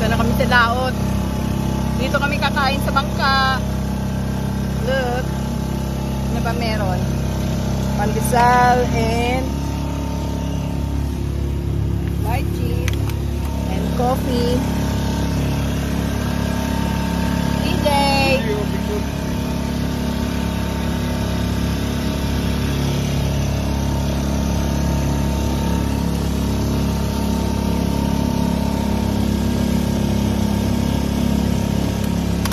Punta na kami sa laot. Dito kami kakain sa bangka. Look. Ano ba meron? Pandesal and white cheese and coffee. DJ!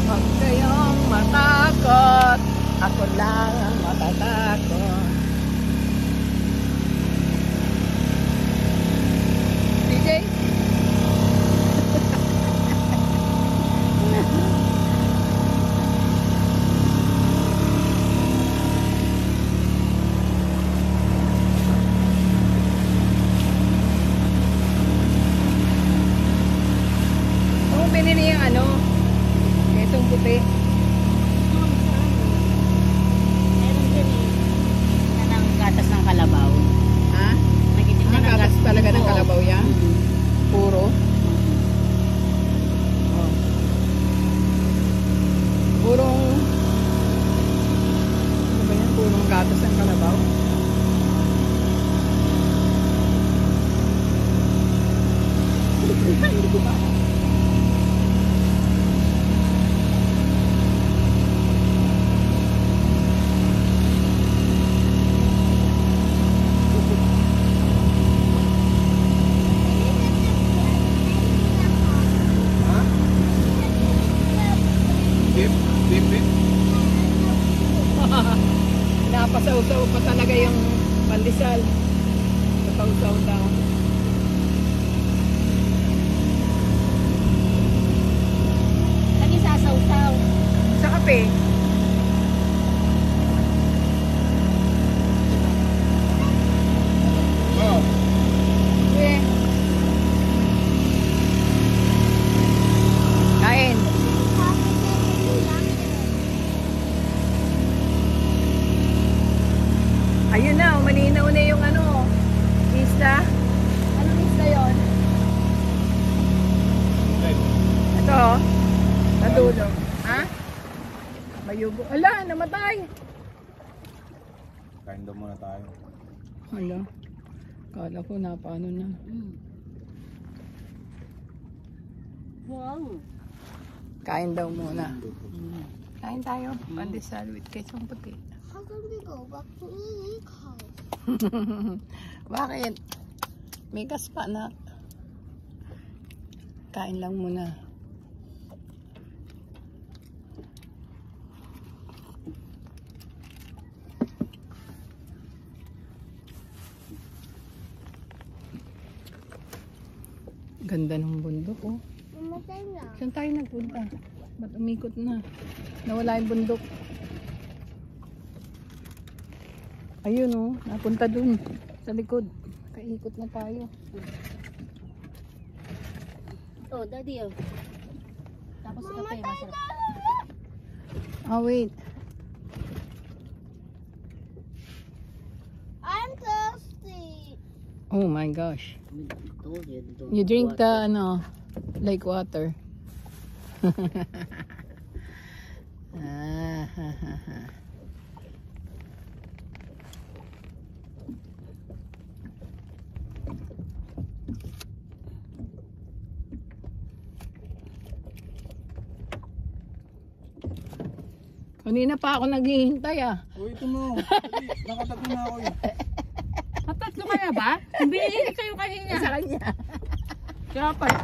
Huwag kayong matakot. Ako lang ang matatakot. DJ? Kung binili yung ano, itong puti. Meron din eh. Yan ang gatas ng kalabaw. Ha? Nagitinda ng Gatas talaga ng kalabaw yan? Puro? Oh. Purong ano ba yan? Purong gatas ng kalabaw? Hindi ko ba? Napasaw-saw pa talaga yung pandesal. Napasaw daw. Lagi sasaw-saw. Sa kape. Oh. Eh. Kain. Ayun na, umaninaw na yung ano, isda. Anong isda yun? Ito, oh. Nadulo. Ha? Mayugo. Ala, namatay. Kain daw muna tayo. Ala, kala ko na paano na. Wow. Kain daw muna. Kain tayo. Pandesal with kesong puti. How can we go back to Lily's house? Bakit? May kaspa na. Kain lang muna. Ganda ng bundok, oh. Mamatay na. Saan tayo nagpunta? Ba't umikot na? Nawala yung bundok. Ayun, oh. Napunta dun. Sa likod. Kaikot na tayo. Oh, daddy, oh. Tapos kape, masarap. Oh, wait. I'm thirsty. Oh my gosh. Told you, don't You drink water. the, ano, lake water. Ah, ha, ha, ha. Kanina pa ako naghihintay, ah. Uy, ito mo. Dali, nakatatlo na ako eh. Matatlo ka na ba? Binili sa'yo kanina. Sa kanya. Kaya pala.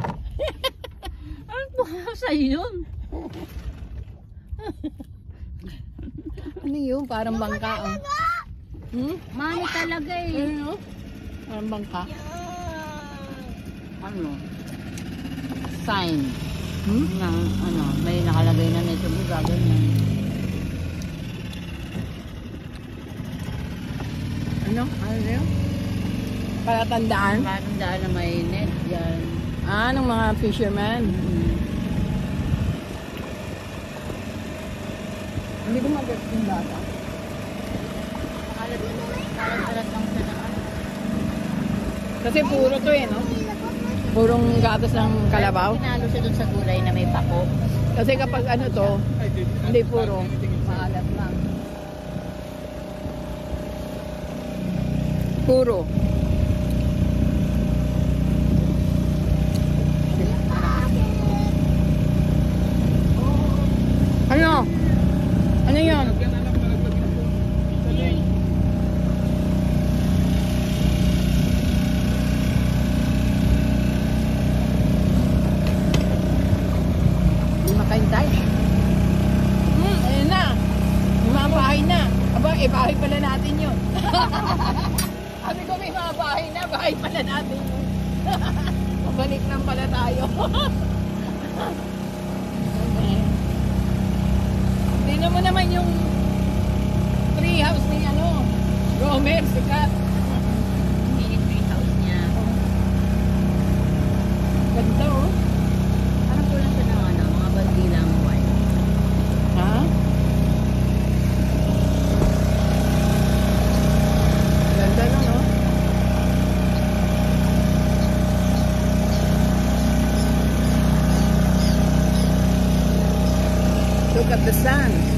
Ano po sa'yo yun? Ano yun? Parang bangka, oh. Hmm? Mani talaga eh. Ano? Parang bangka. Ano? Sign. Hmm? Ng, ano, may nakalagay na nito buga, ganyan. Ano? Ano yun? Palatandaan? Matandaan na may net yan. Ah, ng mga fisherman. Hindi ko mag-get yung bata. Kalat lang siya na ano. Kasi puro to eh, no? Purong gatas ng kalabaw. Pinalo siya dun sa gulay na may pako. Kasi kapag ano to, hindi puro. Maalat lang. Puro. Ano? Ano yun? Makain tayo. Ayun na. May mga bahay na. Aba, bahay pala natin yun. Sabi ko may mga bahay pala natin yun. Pabalik lang pala tayo. Okay. Tingnan mo naman yung tree house ni Romer, sikat. Mini tree house niya. Ganda oh. Parang kulang siya ng mga bandilang white. Ha? Ganda lang, no? Look at the sun.